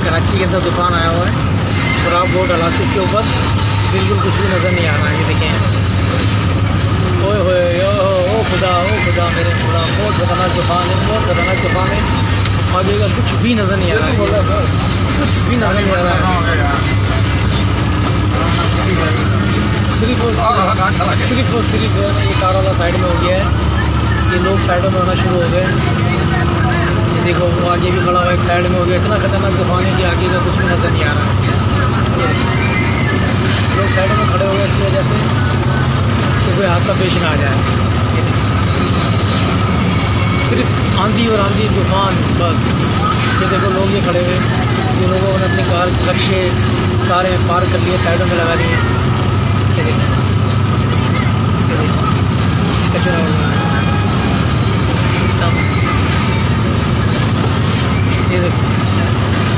कराची के अंदर तूफान आया हुआ है, शराब बोर्ड अलासिफ के ऊपर बिल्कुल कुछ भी नज़र नहीं आ रहा है। ये देखें, ओए होए ओ खुदा मेरे खुदा, बहुत खतरनाक तूफान है, बहुत खतरनाक तूफान है। आगे का कुछ भी नज़र नहीं आ रहा है, कुछ भी नज़र नहीं आ रहा है। सिर्फ और सिर्फ जो है ना, ये कार वाला साइड में हो गया है, ये लोग साइडों में होना शुरू हो गए। ये देखो, वो आगे भी खड़ा हुआ एक साइड में हो गया। इतना खतरनाक तूफान है कि आगे का कुछ भी नज़र नहीं आ रहा है। लोग साइडों में खड़े हो गए इस वजह से कि कोई हादसा पेश ना आ जाए। सिर्फ आंधी और आंधी तूफान बस। ये देखो, लोग ये खड़े हुए, ये लोगों ने अपनी कारें पार्क कर लिए, साइडों में लगा ली हैं। ये देखो, कचरा हो गया सब। ये देखो,